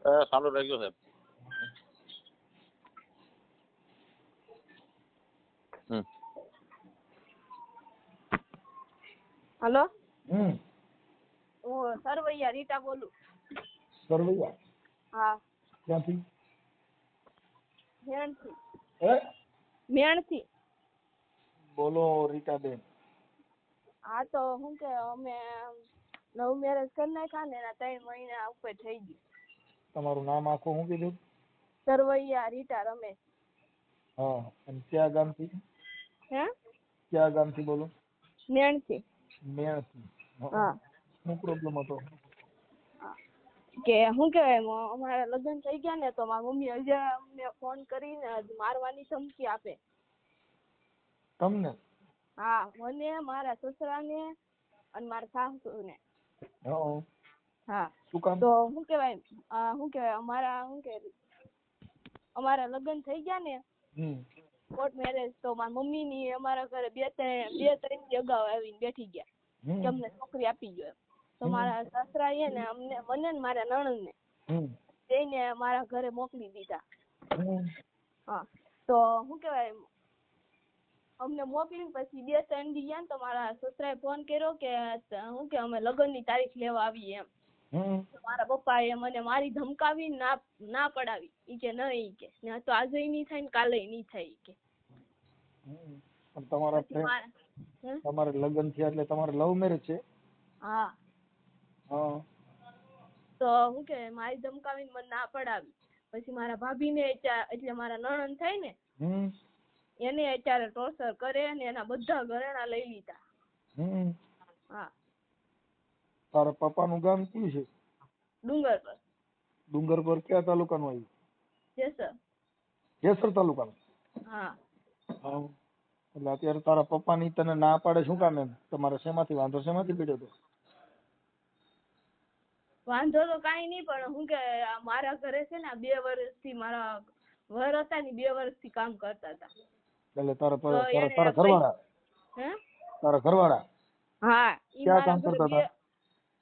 ચાલુ રાખજો સાહેબ. હલો, હું સરવૈયા રીટા બોલું. સરવૈયા હા, ક્યાંથી? મેણથી. હે? મેણથી. બોલો રીટાબેન. હા તો શું કે અમે લવ મેરેજ કરી નાખ્યા ને એના 3 મહિના ઉપર થઈ ગયું. તમારું નામ આખું શું કીધું? સરવૈયા રીટા રમેશ. હા, અને ક્યાં ગામથી? હે? ક્યાં ગામથી બોલો? મેણથી. મેણથી. હા. શું પ્રોબ્લેમ હતો? કે શું કહેવાય, અમારા લગ્ન થઈ ગયા ને તો મારી મમ્મી હજી અમને ફોન કરીને મારવાની ધમકી આપે. તમને? હા, મને, મારા સસરાને અને મારા સાસુને. હા. હા. શું કામ? તો શું કહેવાય અમારા લગ્ન થઈ ગયા ને કોર્ટ મેરેજ, તો મારી મમ્મી ની અમારા ઘરે બે ત્રણ દી અગાઉ આવીને બેઠી ગયા કે અમને છોકરી આપી ગયો. તો મારા સસરા ને મને ને મારા નણંદ ને જઈને મારા ઘરે મોકલી દીધા. હા. તો શું કહેવાય, અમને મોકલીને પછી 2-3 દી ગયા ને તો મારા સસરાએ ફોન કર્યો કે શું કે અમે લગ્નની તારીખ લેવા આવીએ એમ. મારા પપ્પાએ મને મારી ધમકાવી ના પડાવી. ઈ કે નહીં, કે તો આજે નહીં થાય ને કાલે નહીં થાય કે. તમારે લગ્ન થયા એટલે તમારે લવ મેરેજ છે? હા. હા. તો શું કે મારી ધમકાવીને મને ના પડાવી. પછી મારા ભાભીને એટલે મારા નણંદ થાય ને એને અત્યારે ટોર્ચર કરે ને એના બધા ઘરેણા લઈ લીધા. હા. તારા પપ્પાનું ગામ કયું છે? ડુંગર પર. ડુંગર પર કયા તાલુકાનું આવ્યું? જેસર. જેસર તાલુકાનું? હા. હા. એટલે અત્યારે તારા પપ્પાની તને ના પાડે શું કામ એમ? તમારે શેમાંથી વાંધો શેમાંથી પડ્યો હતો? વાંધો તો કાંઈ નહીં, પણ શું કે મારા ઘરે છે ને 2 વર્ષથી મારા વર હતા ને 2 વર્ષથી કામ કરતા હતા. એટલે તારા ઘરવાળા? હે? તારા ઘરવાળા? હા. ક્યાં કામ કરતા હતા?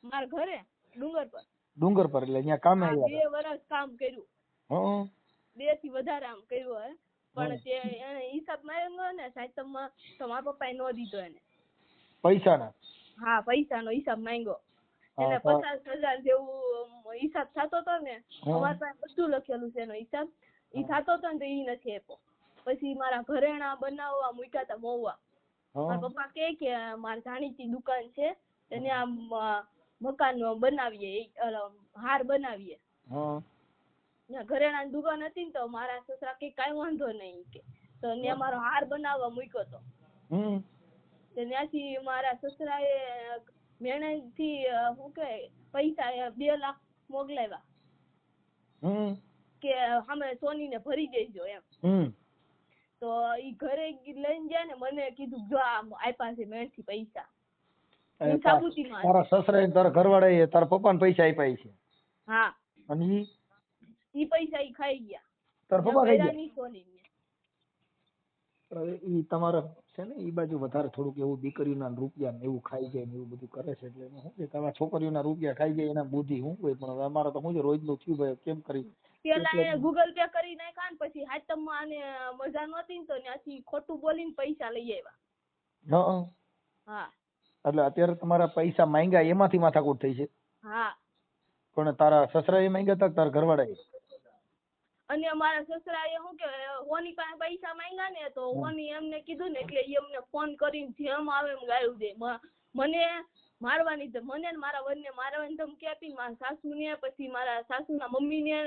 મારા ઘરે ડુંગર પર. ડુંગર પર, એટલે અહીંયા કામે આવ્યા હતા? 2 વર્ષ કામ કર્યું. હા. 2 થી વધારે આમ કર્યું હે. પણ તે એને હિસાબ માંગ્યો ને સાતમમાં તો મારા પપ્પાએ ન દીધો એને. પૈસાના? હા, પૈસાનો હિસાબ માંગ્યો. એને 50,000 જેવું હિસાબ થતો હતો ને, અમારી પાસે બધું લખેલું છે એનો હિસાબ. ઈ થતો હતો ને તો ઈ નથી આપ્યો. પછી મારા ઘરેણા બનાવવા મૂક્યા હતા મોવા. મારા પપ્પા કે મારી જાણીતી દુકાન છે એને આમ મકાન બનાવીએ, હાર બનાવીએ. ઘરેણાની દુકાન હતી ને તો મારા સસરા કે કાંઈ વાંધો નહીં કે. તો ને મારો હાર બનાવવા મૂક્યો હતો. ત્યાંથી મારા સસરાએ મેણેથી શું કે પૈસા 2 લાખ મોકલાવ્યા કે અમે સોનીને ભરી દેજો એમ. તો ઈ ઘરે લઈને ગયા ને મને કીધું જો આપ્યા છે મેણથી પૈસા. તારા સસરાએ તારા ઘરવાળાએ તારા પપ્પાને પૈસા આપ્યા છે? હા. અને ઈ પૈસા ઈ ખાઈ ગયા. તારા પપ્પા ખાઈ ગયા? સોની ઈ તમારે છે ને ઈ બાજુ વધારે થોડુંક એવું દીકરીઓના રૂપિયા ને એવું ખાઈ જાય ને એવું બધું કરે છે, એટલે શું કે તમારા છોકરીઓના રૂપિયા ખાઈ જાય એના બુદ્ધિ શું હોય, પણ અમારે તો શું છે રોજનું થયું ભાઈ કેમ કરી. પેલા એને ગૂગલ પે કરી નાખ્યા ને પછી હાતમમાં આને મજા નહોતી ને તો ત્યાંથી ખોટું બોલીને પૈસા લઈ આવ્યા. હા. એટલે અત્યારે તમારા પૈસા માંગ્યા એમાંથી માથાકૂટ થઈ છે? હા. પણ તારા સસરાએ માંગ્યા હતા કે તારા ઘરવાળાએ? અને અમારા સસરાએ શું કે હોની પાસે પૈસા માંગ્યા ને તો હોની એમને કીધું ને એટલે એ અમને ફોન કરીને જેમ આવે એમ ગાળું દે. મને મારવાની, મને ને મારા વરને મારવાની ધમકી આપી. મારા સાસુને, પછી મારા સાસુના મમ્મીને,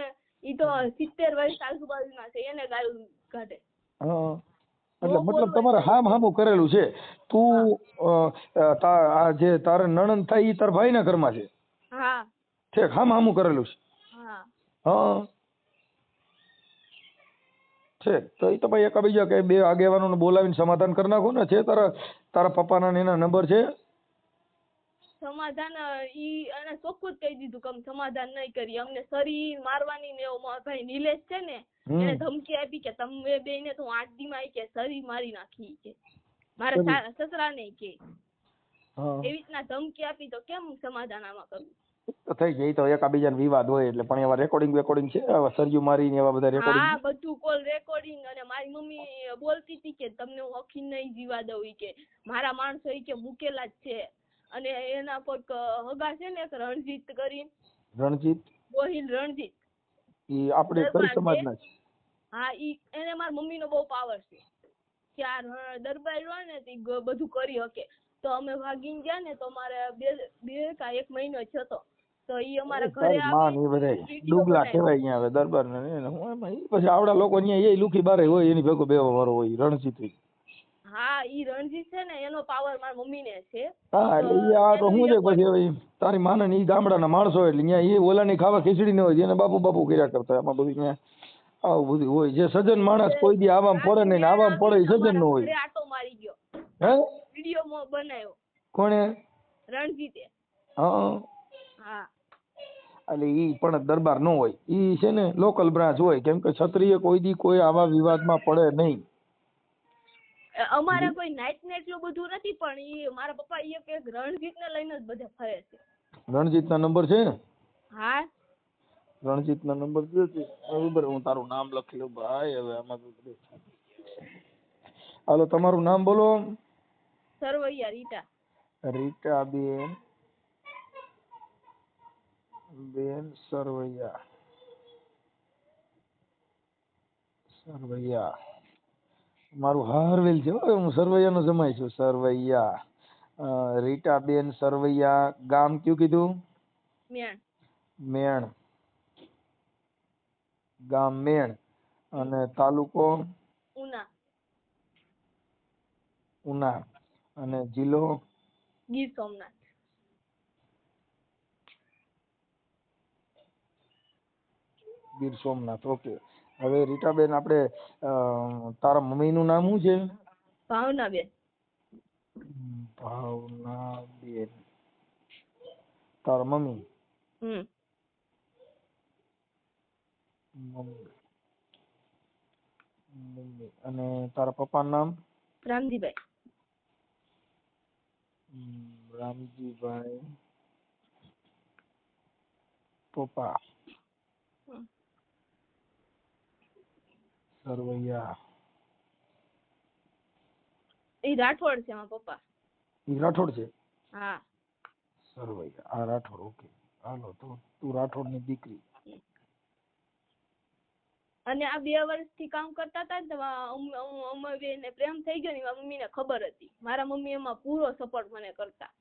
ઈ તો 70 વર્ષ આજુબાજુના છે, એને ગાળું કાઢે. એટલે મતલબ તમારે હામું કરેલું છે. તું આ જે તારા નણંદ થાય ઈ તારા ભાઈના ઘરમાં છે? હા. ઠીક, હામું કરેલું છે? હા. હા. છે તો એ તો ભાઈ એકાબીજા કે 2 આગેવાનોને બોલાવીને સમાધાન કરી નાખો ને. છે તારા પપ્પાના એના નંબર છે? સમાધાન ઈ એને ચોખ્ખું જ કહી દીધું કે અમે સમાધાન નહીં કરી, અમને સરી મારવાની ને એવો ભાઈ નિલેશ છે ને એને ધમકી આપી કે તમે બેને તો 8 દીમાં કે સરી મારી નાખી કે મારા સસરાને કે એવી રીતના ધમકી આપી. તો કેમ સમાધાન આમાં કરવું? તો થઈ જાય, ઈ તો એકાબીજાને વિવાદ હોય એટલે. પણ એવા રેકોર્ડિંગ છે, આવા સરજુ મારીને એવા બધા રેકોર્ડિંગ? હા, બધું કોલ રેકોર્ડિંગ. અને મારી મમ્મી બોલતી હતી કે તમને હું હખી નહીં જીવા દઉં, ઈ કે મારા માણસો ઈ કે મૂકેલા જ છે. અને એના કોઈક હગા છે ને, એક રણજીત કરીને. રણજીત? ગોહિલ રણજીત. ઈ આપણે કઈ સમાજના છે? હા, એને મારી મમ્મીનો બહુ પાવર છે કે આ દરબાર હોય ને તે બધું કરી શકે. તો અમે ભાગીને ગયા ને, તો અમારે બે કા 1 મહિનો થયો તો. તો ઈ અમારા ઘરે માન એ બધા ડુગલા કહેવાય અહીંયા આવે દરબાર ને. હું એમાં પછી આવડા લોકો અહીંયા એ લુખી બારે હોય એની ભેગો બેવા વાળો હોય રણજીત. હા, ઈ રણજીત છે ને, એનો પાવર મારી મમ્મીને છે. હા, એટલે ઈ આ તો શું છે પછી તારી માને ને ઈ ગામડાના માણસો એટલે અહીંયા ઈ ઓલાની ખાવા ખીચડી ન હોય એને બાપુ બાપુ કર્યા કરતા. એમાં બધું ત્યાં આવું બધું હોય. જે સજ્જન માણસ કોઈ દી આવામ પડે નહીં, આવામ પડે ઈ સજ્જન નો હોય. આટો મારી ગયો, હે વિડિયો બનાવ્યો. કોણે? રણજીતે. હા, એટલે ઈ પણ દરબાર નો હોય, ઈ છે ને લોકલ બ્રાન્ચ હોય. કેમ કે ક્ષત્રિય કોઈ દી કોઈ આવા વિવાદમાં પડે નહીં. અમારે કોઈ નાઈટ ને એટલું બધું નથી, પણ ઈ મારા પપ્પા એક રણજીત ને લઈને જ બધે ફરે છે. રણજીત ના નંબર છે? હા, રણજીત ના નંબર દે છે. બરાબર, હું તારું નામ લખી લઉં ભાઈ. હવે આમાં હાલો, તમારું નામ બોલો. સરવૈયા રીટા. રીટા બેન સરવૈયા. મારું હારવેલ છે, હું સરવૈયા નો જમાઈ છું. સરવૈયા, રીટા બેન સરવૈયા. ગામ કયું કીધું? મેણ. ગામ મેણ. અને તાલુકો? ઉના. અને જિલ્લો? ગીર સોમનાથ. ગીર સોમનાથ. ઓકે. હવે રીટાબેન, આપણે તારા મમ્મી નું નામ શું છે? ભાવનાબેન. ભાવનાબેન. તારા મમ્મી? મમ્મી. અને તારા પપ્પાનું નામ? રામજીભાઈ પપ્પા સરવૈયા. ઈ રાઠોડ છે મારા પપ્પા. ઈ રાઠોડ છે? હા. સરવૈયા. આ રાઠોડ. ઓકે. હાલો, તો તું રાઠોડ ની દીકરી. અને આ 2 વર્ષથી કામ કરતા હતા ને, અમે બેને પ્રેમ થઈ ગયો ને, મારા મમ્મીને ખબર હતી. મારા મમ્મી એમાં પૂરો સપોર્ટ મને કરતા.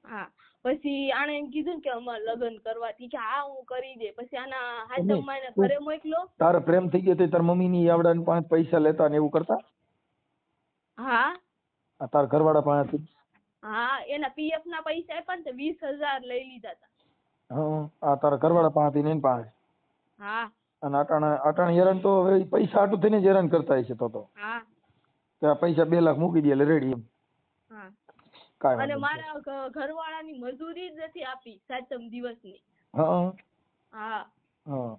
હા. પછી આણે એમ કીધું કે અમારે લગ્ન કરવાથી કે હા હું કરી દે. પછી આના હાથમાં એને ઘરે મોકલો. તારે પ્રેમ થઈ ગયો તો તાર મમ્મી ની આવડા 5 પૈસા લેતા ને એવું કરતા? હા. તાર ઘરવાળા પાસેથી? હા, એના પીએફ ના પૈસા આપ્યા ને 20,000 લઈ લીધા હતા. હા, આ તારા ઘરવાળા પાસેથી ને એની પાસે? હા. અને અટાણે હેરાન તો હવે પૈસા આટું થઈને જ હેરાન કરતા હશે તો. હા. ત્યાં પૈસા 2 લાખ મૂકી દે એટલે રેડી એમ. હા. અને મારા ઘરવાળાની મજૂરી જ નથી આપી 7 દિવસની. હા. હા. હા.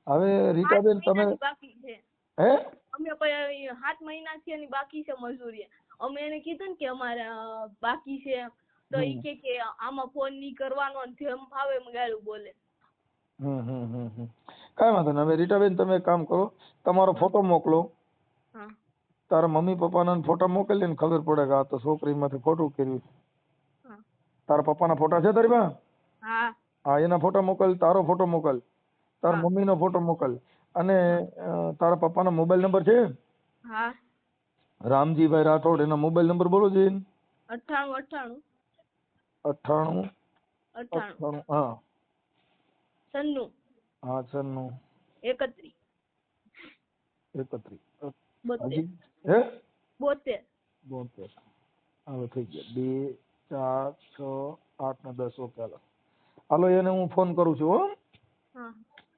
હવે રીટાબેન તમે બાકી છે. હે? અમે 7 મહિનાથી એની બાકી છે મજૂરી. અમે એને કીધું ને કે અમારે બાકી છે, તો ઈ કે આમાં ફોન નહીં કરવાનો, જેમ ફાવે એમ ગાળું બોલે. કાંઈ વાંધો નહીં. હવે રીટાબેન તમે એક કામ કરો, તમારો ફોટો મોકલો. તારા મમ્મી પપ્પાના ફોટા મોકલી ને ખબર પડે કે આ તો છોકરીમાંથી ખોટું કર્યું. તારા પપ્પાના ફોટા છે તારી પાસે? હા, એના ફોટા મોકલ. તારો ફોટો મોકલ. તારા મમ્મીનો ફોટો મોકલ. અને તારા પપ્પાનો મોબાઈલ નંબર છે? હા. રામજીભાઈ રાઠોડ. એનો મોબાઈલ નંબર બોલો છે? 98 હા. 96. હા, 96. 31. 31. 72. હે? 72. 72. હવે થઈ ગયા 2, 4, 6, 8 ને 10. ઓકે, હાલો એને હું ફોન કરું છું. હો. હા.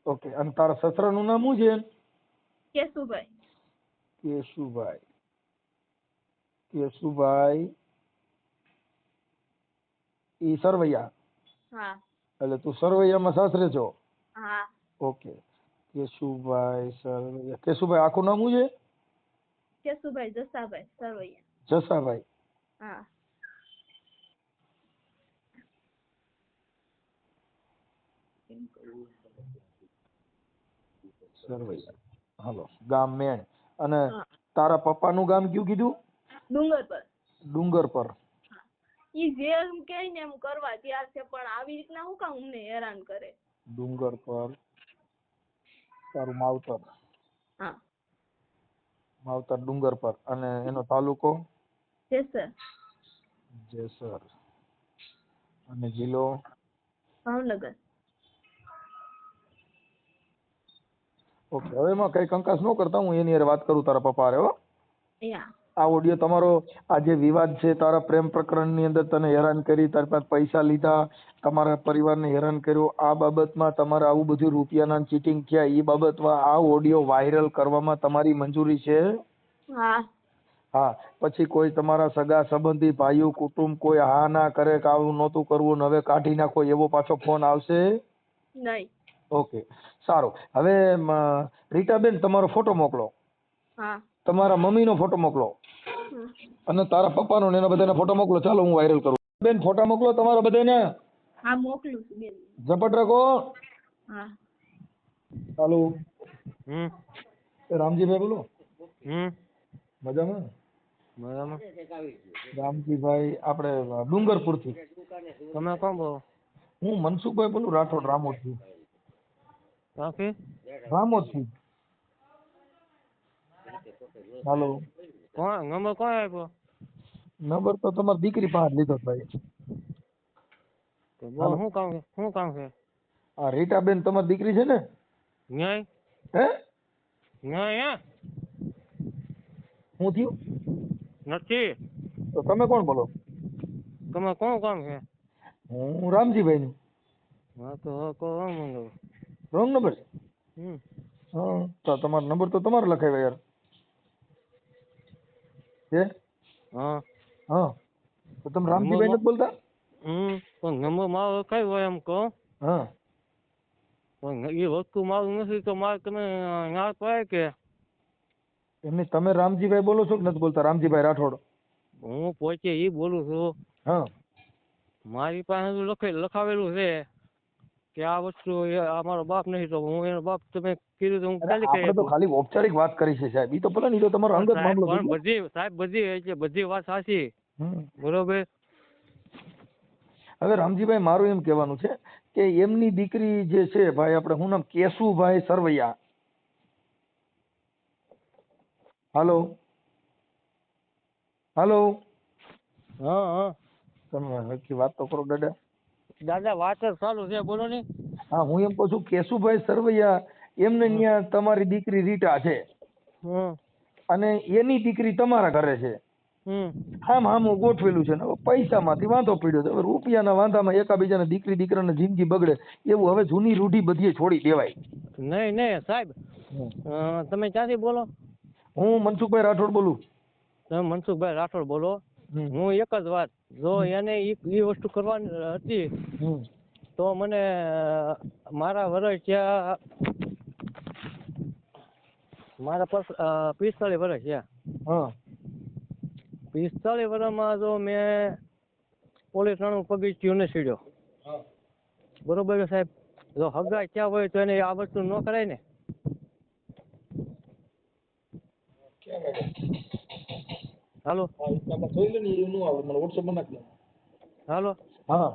ઓકે. અને તારા સસરાનું નામ શું છે? કેશુભાઈ. કેશુભાઈ ઈ સરવૈયા? હા. એટલે તું સરવૈયામાં સાસરે છો? હા. ઓકે. કેશુભાઈ સરવૈયા. કેશુભાઈ આખું નામ શું છે? કેશુભાઈ જસાભાઈ સરવૈયા. જસાભાઈ? હા. સરવૈયા. હાલો, ગામ મેણ. અને તારા પપ્પાનું ગામ કયું કીધું? ડુંગર પર. ડુંગર પર. ઈ જેમ કે ને એમ કરવા તૈયાર છે, પણ આવી રીતના હું કામ અમને હેરાન કરે? ડુંગર પર તારું માવતર. હા, માવતર ડુંગર પર. અને એનો તાલુકો? જેસર. જેસર. અને જિલ્લો? ભાવનગર. ઓકે, હવે એમાં કઈ કંકાસ ન કરતા, હું એની હારે વાત કરું તારા પપ્પા હારે. હો, આ ઓડિયો તમારો, આ જે વિવાદ છે તારા પ્રેમ પ્રકરણ ની અંદર તને હેરાન કરી, તારી પાસે પૈસા લીધા, તમારા પરિવારને હેરાન કર્યો, આ બાબતમાં તમારે આવું બધું રૂપિયાના ચીટિંગ થયા, એ બાબતમાં આ ઓડિયો વાયરલ કરવામાં તમારી મંજૂરી છે? હા. હા. પછી કોઈ તમારા સગા સંબંધી, ભાઈઓ, કુટુંબ કોઈ હા ના કરે કે આવું નહોતું કરવું, હવે કાઢી નાખો, એવો પાછો ફોન આવશે નહીં? ઓકે, સારું. હવે રીટાબેન તમારો ફોટો મોકલો. હા. તમારા મમ્મીનો ફોટો મોકલો અને તારા પપ્પાનો ને એના બધાના ફોટો મોકલો. ચાલો હું વાયરલ કરું. બેન ફોટા મોકલો તમારા બધાને. હા, મોકલું છું બેન. ઝપટ રાખો. હા. ચાલો. રામજીભાઈ બોલો. મજામાં? મજામાં. રામજીભાઈ આપણે ડુંગરપુર થી. તમે કોણ બોલો? હું મનસુખભાઈ બોલું, રાઠોડ, રામોદ થી. રામોદ થી. હાલો. કોણ નંબર કોણ આપ્યો? નંબર તો તમારી દીકરી પાસે લીધો ભાઈ. શું કામ છે? હા, રીટાબેન તમારી દીકરી છે ને? ન્યાય. હે? ન્યાય શું થયું? નથી. તો તમે કોણ બોલો? તમે કોણ કામ છે? હું રામજીભાઈ નું. હા તો કોણ મંગાવ? Wrong number? હા, તો તમારો નંબર તો તમારે લખાવ્યા યાર. છે? હા. હા, તો તમે રામજીભાઈ નથી બોલતા? પણ નંબર મારો કઈ હોય એમ કહો? હા. પણ એ વસ્તુ મારું નથી તો મારે તમે ના પાય કે? એમને તમે રામજીભાઈ બોલો છો કે નથી બોલતા? રામજીભાઈ રાઠોડ. હું પોતે એ બોલું છું. હા. મારી પાસે લખાવેલું છે કે આ વસ્તુ અમારો બાપ નહીં, તો હું એનો બાપ તમે કીધું તો હું ચાલી આપણે તો ખાલી ઔપચારિક વાત કરી છે સાહેબ. ઈ તો ભલે નહીં, તો તમારો અંગત મામલો છે. બધી વાત સાચી. બરોબર. હવે રામજીભાઈ મારું એમ કહેવાનું છે કે એમની દીકરી જે છે ભાઈ, આપણે શું નામ, કેશુભાઈ સરવૈયા. હાલો. હાલો. હા. તમે હરખી વાત તો કરો દાદા. દાદા વાત જ ચાલુ છે, બોલો ને. હા, હું એમ કહું છું કેશુભાઈ સરવૈયા એમને ત્યાં તમારી દીકરી રીટા છે અને એની દીકરી તમારા ઘરે છે. આમ ગોઠવેલું છે ને પૈસામાંથી વાંધો પડ્યો છે. રૂપિયાના વાંધામાં એકાબીજાને દીકરી દીકરાને જિંદગી બગડે એવું હવે જૂની રૂઢી બધી છોડી દેવાય. નહીં સાહેબ, તમે ક્યાંથી બોલો? હું મનસુખભાઈ રાઠોડ બોલું. તમે મનસુખભાઈ રાઠોડ બોલો. હું એક જ વાત, જો એને એ વસ્તુ કરવાની હતી તો મને મારા વર્ષ ત્યાં મારા 45 વર્ષ છે. 45 વર્ષમાં જો મેં પોલીસ નાનું પગથિયું ને સીડ્યો. બરોબર છે સાહેબ. જો હગા ક્યાં હોય તો એને આ વસ્તુ ન કરાય ને. હાલો. હાલો. હા.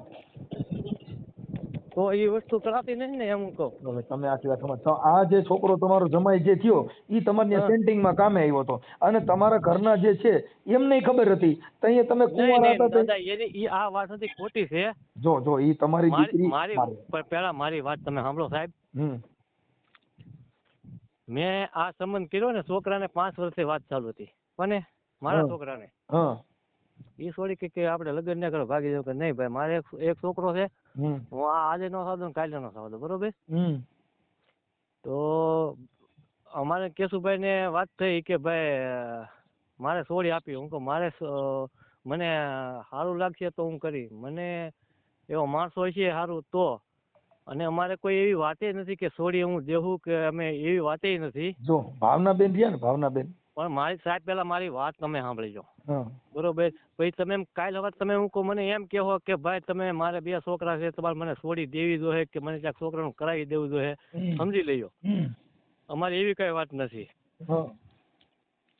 તો એ વસ્તુ કરાતી નથી ને, એમ કહું. તમે આખી વાત સમજ. આ જે છોકરો તમારો જમાઈ જે થયો એ તમારી સેન્ટિંગમાં કામે આવ્યો હતો અને તમારા ઘરના જે છે એમને ખબર હતી તો અહીંયા તમે કુંવારા હતા. એની આ વાત નથી, ખોટી છે. જો એ તમારી દીકરી. પેલા મારી વાત તમે સાંભળો સાહેબ. મેં આ સંબંધ કર્યો ને, છોકરાને 5 વર્ષથી વાત ચાલુ હતી. અને મારા છોકરાને એ છોડી કે આપણે લગ્ન ના કરો, ભાગી જાવ કે નહીં ભાઈ, મારે એક છોકરો છે, હું આજે નો સાધો કાલે નો સાધો. બરોબર. તો અમારે કેશુભાઈ ને વાત થઈ કે ભાઈ મારે છોડી આપી. હું કહું મારે મને સારું લાગશે તો હું કરી, મને એવો માણસો છે સારું તો. અને અમારે કોઈ એવી વાતે નથી કે છોડી હું દેવું કે અમે એવી વાતે નથી. જો ભાવનાબેન રહ્યા ને, ભાવનાબેન પણ મારી સાહેબ પેલા મારી વાત તમે સાંભળી લો, બરોબર? પછી તમે એમ કાલ હવે તમે હું કહું મને એમ કહો કે ભાઈ તમે મારે 2 છોકરા છે, તમારે મને છોડી દેવી જોઈએ કે મને ત્યાં છોકરાનું કરાવી દેવું જોઈએ, સમજી લેજો. અમારી એવી કઈ વાત નથી.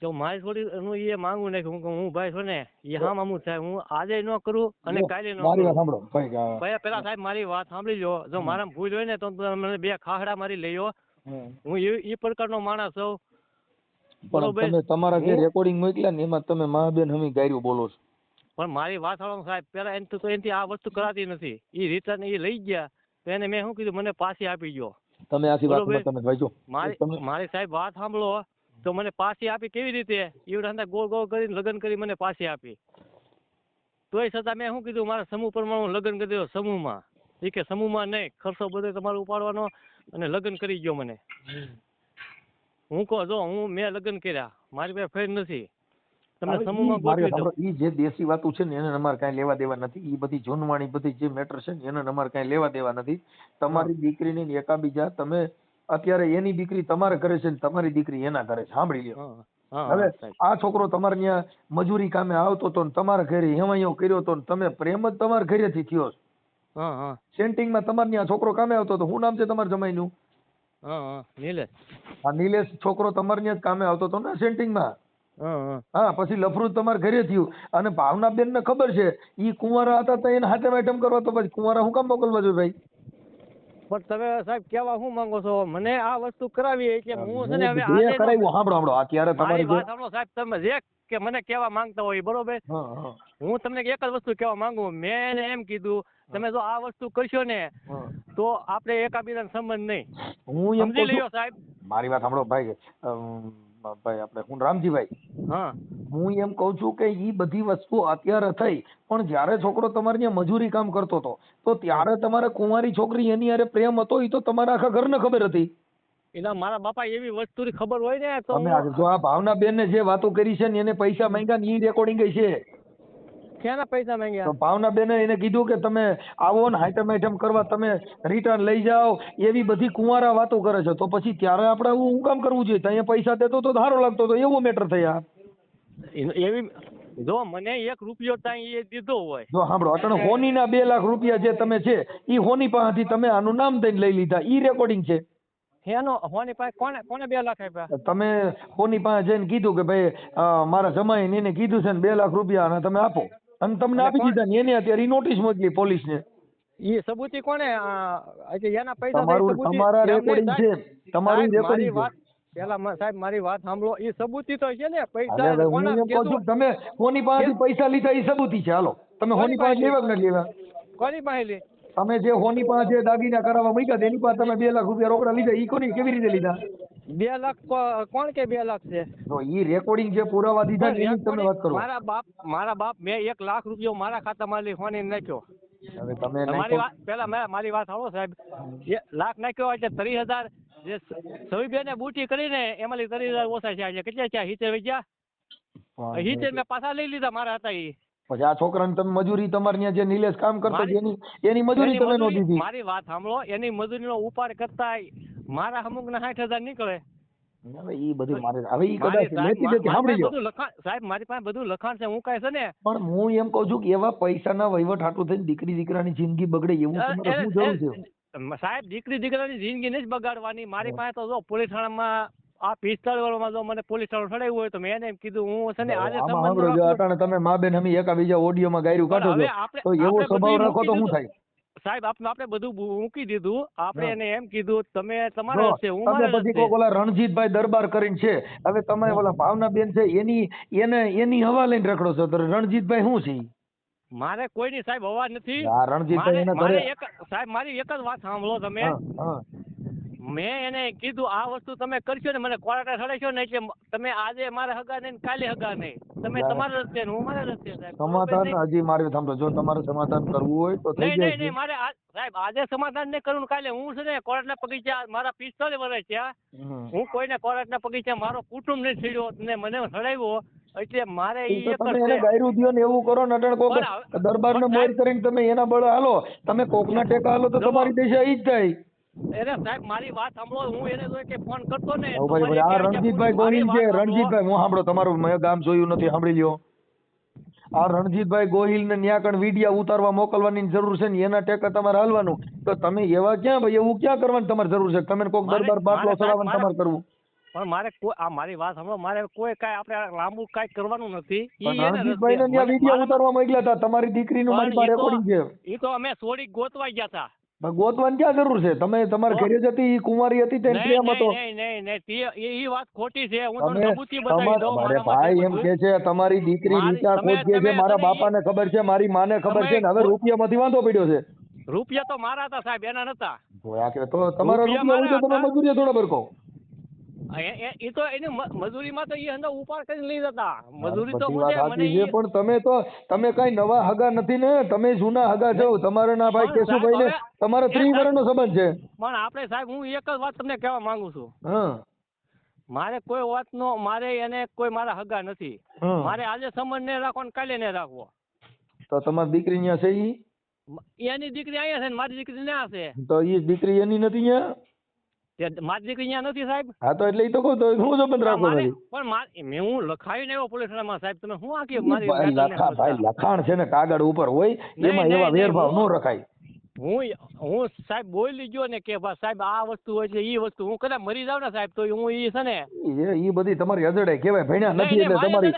તો મારી છોડી હું એ માંગુ નહીં કે હું ભાઈ છું ને એ હા મામું થાય, હું આજે ન કરું અને કાલે ન કરું. પેલા સાહેબ મારી વાત સાંભળી લો, જો મારા ભૂલ હોય ને તો મને 2 ખાખડા મારી લઈયો. હું એ પ્રકારનો માણસ છું. પણ તમે તમારા જે રેકોર્ડિંગ મોકલ્યા ને એમાં તમે મા બેન હમી ગાયરું બોલો છો. પણ મારી વાત સાંભળો સાહેબ, પેલા એનાથી આ વસ્તુ કરાતી નથી. એ રિટર્ન એ લઈ ગયા તો એને મેં શું કીધું મને પાછી આપી ગયો. તમે આખી વાત તમે ભાઈજો મારી સાહેબ વાત સાંભળો, તો મને પાછી આપી કેવી રીતે? એવડા ગોળ ગોળ કરીને લગ્ન કરી મને પાછી આપી. તોય છતાં મેં શું કીધું મારા સમૂહ પ્રમાણે લગ્ન કરી દીધો સમૂહમાં. એ કે સમૂહમાં નહીં, ખર્ચો બધો તમારે ઉપાડવાનો અને લગ્ન કરી ગયો મને. હું કહો જો મેં લગ્ન કર્યા, મારી પાસે ફેર નથી. તમે સમૂહમાં ગોઠવી દો. ઈ જે દેશી વાતો છે ને એને અમારે કાંઈ લેવા દેવા નથી. ઈ બધી જૂનવાણી બધી જે મેટર છે ને એને અમારે કાંઈ લેવા દેવા નથી. તમારી દીકરીની એકાબીજા તમે અત્યારે એની દીકરી તમારે કરે છે ને તમારી દીકરી એના કરે છે, સાંભળી લ્યો. હવે આ છોકરો તમારે ત્યાં મજૂરી કામે આવતો હતો ને તમારા ઘરે હેવાયો કર્યો હતો ને તમે પ્રેમ જ તમારા ઘરેથી થયો. સેન્ટિંગ માં તમારે ત્યાં છોકરો કામે આવતો હતો. શું નામ છે તમારા જમાઈનું? નિલેશ. હા, નિલેશ છોકરો તમારે ત્યાં જ કામે આવતો હતો ને સેન્ટિંગ માં. હા, પછી લફરું તમારે ઘરે થયું. અને ભાવનાબેન ને ખબર છે ઈ કુંવારા હતા તો એને હાથે આઈટમ કરવા, તો પછી કુંવારા હું કામ મોકલવા જોઈએ ભાઈ? પણ તમે સાહેબ કેવા શું માંગો છો? મને આ વસ્તુ કરાવી એટલે હું છે ને હવે આજે કરાવ્યું. સાંભળો અત્યારે તમારી વાત સાંભળો સાહેબ, તમે જે કે મને કેવા માંગતા હોય બરોબર, હું તમને એક જ વસ્તુ કેવા માંગુ. મેં એને એમ કીધું તમે જો આ વસ્તુ કરશો ને તો આપણે એકાબીજાનો સંબંધ નહીં. હું એમ સમજી લ્યો સાહેબ. મારી વાત સાંભળો ભાઈ, ભાઈ આપણે હું રામજીભાઈ, હું એમ કઉ છું કે ઈ બધી વસ્તુ અત્યારે થઈ, પણ જયારે છોકરો તમારે ત્યાં મજૂરી કામ કરતો હતો તો ત્યારે તમારે કુંવારી છોકરી એની હારે પ્રેમ હતો, એ તો તમારા આખા ઘરને ખબર હતી. એના મારા બાપા એવી વસ્તુની ખબર હોય ને તો જો આ ભાવનાબેન ને જે વાતો કરી છે ને એને પૈસા માંગ્યા ને ઈ રેકોર્ડિંગ છે. ક્યાંના પૈસા માંગ્યા? ભાવનાબેન એને કીધું કે તમે આવો ને આઈટમ કરવા, તમે રિટર્ન લઈ જાઓ, એવી બધી કુંવારા વાતો કરે છે. તો પછી ત્યારે આપણે હું કામ કરવું જોઈએ? ત્યાં પૈસા દેતો તો સારો લાગતો તો એવો મેટર થયા. એવી જો મને 1 રૂપિયો ત્યાં એ દીધો હોય. જો સાંભળો, અટણ હોનીના 2 લાખ રૂપિયા જે તમે છે ઈ હોની પાસેથી તમે આનું નામ દઈને લઈ લીધા, ઈ રેકોર્ડિંગ છે. હેનો હોની પાસે કોને 2 લાખ આપ્યા? તમે હોની પાસે જઈને કીધું કે ભાઈ મારા જમાઈને એને કીધું છે ને 2 લાખ રૂપિયા અને તમે આપો, અને તમને આપી દીધા ને એને અત્યારે નોટિસ મોકલી પોલીસને. ઈ સબૂતી કોને? એના પૈસા તમારા રેકોર્ડિંગ છે, તમારી રેકોર્ડિંગ છે. પેલા સાહેબ મારી વાત સાંભળો, ઈ સબૂતી તો છે ને. પૈસા તમે હોની પાસેથી પૈસા લીધા ઈ સબૂતી છે. હાલો, તમે હોની પાસે લેવા કે નથી લેવા? કોની પાસે લે? તમે જે હોની પાસે જે દાગીના કરાવવા મૂક્યા એની પાસે તમે 2 લાખ રૂપિયા રોકડા લીધા, ઈ કોની કેવી રીતે લીધા? 2 લાખ કોણ કે 2 લાખ છે? તો ઈ રેકોર્ડિંગ જે પુરાવા દીધા એની તમે વાત કરો. મારા બાપ મેં 1 લાખ રૂપિયો મારા ખાતામાં લઈ હોની નાખ્યો. હવે તમે મારી વાત પેલા મારી વાત સાંભળો સાહેબ, 1 લાખ નાખ્યો એટલે 30,000 જે સવીબેને બુટી કરીને એમાંથી 30,000 ઓછા છે. કેટલા છે? 70 ગયા. 70 મેં પાછા લઈ લીધા મારા હતા. ઈ પછી આ છોકરાને તમે મજૂરી તમારે ત્યાં જે નિલેશ કામ કરતો એની મજૂરી તમે નો દીધી. મારી વાત સાંભળો, એની મજૂરીનો ઉપાડ કરતા મારા અમુકના 60,000 નીકળે. હવે ઈ બધું મારે હવે ઈ કદાચ લેતી દેતી સાંભળી લો સાહેબ, મારી પાસે બધું લખાણ છે. હું કાંઈ છે ને, પણ હું એમ કહું છું કે એવા પૈસાના વહીવટ હાટું થઈને દીકરી દીકરાની જિંદગી બગડે એવું તમારે શું જરૂર છે? સાહેબ, દીકરી દીકરાની જિંદગી નહીં બગાડવાની. મારી પાસે તો જો પોલીસ થાણામાં આ 45 જો મને પોલીસ થાણું ચડાવ્યું હોય તો મેં એને એમ કીધું હું છે ને આજે સંબંધ તમે મા બેન અમે એકાબીજા ઓડિયોમાં ગાયરું કાઢો છો તો એવો સ્વભાવ રાખો તો શું થાય? સાહેબ આપણે બધું મૂકી દીધું. આપણે એને એમ કીધું તમે તમારે છે, હું મારે પછી કોઈ ઓલા રણજીતભાઈ દરબાર કરીને છે. હવે તમે ઓલા ભાવનાબેન છે એની હવા લઈને રખડો છો. તો રણજીતભાઈ શું છે? મારે કોઈની સાહેબ હવા નથી. સાહેબ મારી એક જ વાત સાંભળો તમે. મેં એને કીધું આ વસ્તુ તમે કરશો ને મને કોર્ટે ચડાવશો ને એટલે તમે આજે મારે હગા નહીં કાલે હગા નહીં. તમે તમારા રસ્તે હું મારા રસ્તે. સાહેબ સમાધાન હજી મારે સાંભળો, જો તમારે સમાધાન કરવું હોય તો થઈ જાય. નહીં મારે સાહેબ આજે સમાધાન નહીં કરવું. કાલે હું છે ને કોર્ટના પગીચા મારા 45 વર્ષ થયા. હું કોઈને કોર્ટના પગીચા મારો કુટુંબ નહીં છેડ્યો ને મને ચડાવ્યો એટલે મારે ગાયરું દયો ને એવું કરો ને અટણ કોક દરબારને મોર કરીને તમે એના બળ હાલો, તમે કોકના ટેકા હાલો તો તમારી દિશા ઈ જ થાય. એને સાહેબ મારી વાત સાંભળો, હું એને જો કે ફોન કરતો ને આ રણજીતભાઈ ગોહિલ છે, રણજીતભાઈ, હું સાંભળો, તમારું મેં ગામ જોયું નથી, સાંભળી લ્યો. આ રણજીતભાઈ ગોહિલ ને ન્યા કણ વિડિયા ઉતારવા મોકલવાની જરૂર છે ને એના ટેકા તમારે હાલવાનું. તો તમે એવા ક્યાં ભાઈ, એવું ક્યાં કરવાની તમારે જરૂર છે? તમે કોઈક દરબાર બાટલો ચડાવવાનું તમારે કરવું. પણ મારે આ મારી વાત સાંભળો, મારે કોઈ કાંઈ આપણે લાંબુ કાંઈ કરવાનું નથી. રણજીતભાઈ ને ત્યાં વિડિયા ઉતારવા મોકલ્યા હતા, તમારી દીકરીનું મારી પાસે રેકોર્ડિંગ છે. એ તો અમે સોડી ગોતવા ગયા હતા. ગોતવાની ક્યાં જરૂર છે? તમે તમારા ઘરે જ હતી, કુંવારી હતી, તેને પ્રેમ હતો. નહીં એ વાત ખોટી છે. હું તમને સબૂતી બતાવી દઉં. મારે ભાઈ એમ કે છે તમારી દીકરી રીચા ખોટ છે, મારા બાપાને ખબર છે, મારી માને ખબર છે, ને હવે રૂપિયામાંથી વાંધો પડ્યો છે. રૂપિયા તો મારા હતા સાહેબ, એના નતા. તો તમારા રૂપિયા હોય તો તમે મજૂરી થોડા ભરકો. એ તો એની મજૂરીમાં તો એ અંદર ઉપાડ કરી લઈ જતા. મજૂરી તો પણ તમે કઈ નવા હગા નથી ને, તમે જૂના હગા છો. તમારા ના ભાઈ કેશુભાઈ ને તમારો 30 વર્ષનો સંબંધ છે. પણ આપણે સાહેબ, હું એક જ વાત તમને કહેવા માંગુ છું. મારે કોઈ વાતનો, મારે એને કોઈ મારા હગા નથી. મારે આજે સંબંધ ને રાખવો ને કાલે ને રાખવો. તો તમારી દીકરી અહીંયા છે? એની દીકરી અહીંયા છે ને મારી દીકરી ત્યાં છે. તો એ દીકરી એની નથી અહીંયા? મારી દીકરી અહીંયા નથી સાહેબ. હા તો એટલે એ તો કહું તો હું સંબંધ રાખો પણ મેં હું લખાવીને આવ્યો પોલીસ સ્ટેશનમાં સાહેબ. તમે શું આખી મારી ભાઈ લખાણ છે ને કાગળ ઉપર હોય, એમાં એવા વેરભાવ ન રખાય. હું સાહેબ બોલી ગયો ને કે સાહેબ આ વસ્તુ હોય છે, એ વસ્તુ હું કદાચ મરી જાવ ને સાહેબ તો હું ઈ છે ને એ બધી તમારી અજડાઈ કહેવાય. ભણ્યા નથી એટલે તમારી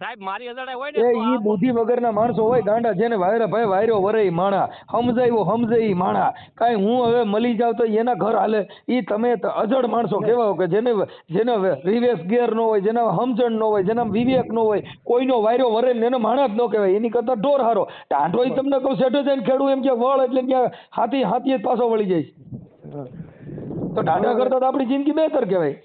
સાહેબ મારી અજડાઈ હોય ને ઈ બુદ્ધિ વગરના માણસો હોય ગાંડા, જેને વાયરો વરે માણા, સમજાયો સમજાય માણા. કાઈ હું હવે મળી જાવ તો એના ઘર હાલે. ઈ તમે અજડ માણસો કહેવાય કે જેને રિવેસ ગેર નો હોય, જેના સમજણ નો હોય, જેના વિવેક નો હોય, કોઈનો વાયરો વરે ને એનો માણા જ ન કહેવાય. એની કરતા ઢોર હારો. ટાંટો તમને કહું સેઠો જઈને ખેડું એમ કે વળ એટલે હાથી પાછો વળી જાય. તો ટાટા કરતા તો આપણી જિંદગી બહેતર કહેવાય.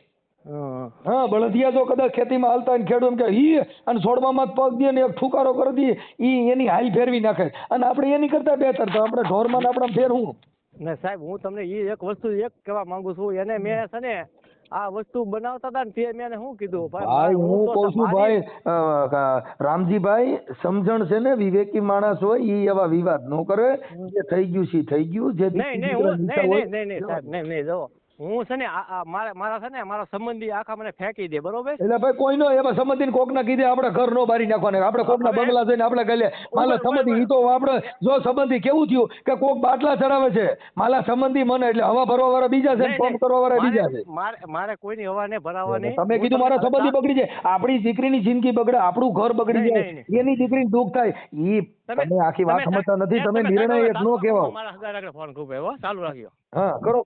હા, બળદિયા જો કદાચ ખેતીમાં હાલતા ને ખેડૂત એમ કે ઈ અને છોડવામાં પગ દે ને એક ઠુકારો કરી દે, ઈ એની હાલ ફેરવી નાખે, અને આપણે એની કરતા બહેતર. તો આપણે ઢોરમાં ને આપણે ફેરવું ને સાહેબ. હું તમને એ એક વસ્તુ કહેવા માંગુ છું. એને મેં છે ને આ વસ્તુ બનાવતા હતા ને તે મેં શું કીધું ભાઈ, હું કઉ છું ભાઈ રામજીભાઈ, સમજણ છે ને, વિવેકી માણસ હોય ઈ એવા વિવાદ ન કરે. જે થઈ ગયું છે થઈ ગયું. જે નહીં સાહેબ, નહીં જો હું છે ને મારા છે ને મારા સંબંધી આખા મને ફેંકી દે, બરોબર? એટલે ભાઈ કોઈનો એવા સંબંધી કોક ના કીધે આપણે ઘર નો બારી નાખવાને. આપણે કોક ના બંગલા જઈને આપણે કહી માલા સંબંધી. ઈ તો આપણે જો સંબંધી કેવું થયું કે કોક બાટલા ચડાવે છે, માલા સંબંધી મને, એટલે હવા ભરવા વાળા બીજા છે, ફોન કરવા વાળા બીજા છે. મારે કોઈની હવા ને ભરાવાની. તમે કીધું મારા સંબંધી બગડી જાય, આપણી દીકરીની જિંદગી બગડે, આપણું ઘર બગડી જાય, એની દીકરીને દુઃખ થાય. ઈ તમે આખી વાત સમજતા નથી. તમે નિર્ણય એક નો કહેવાય. મારા ફોન ખૂબ ચાલુ રાખ્યો. હા, કરો.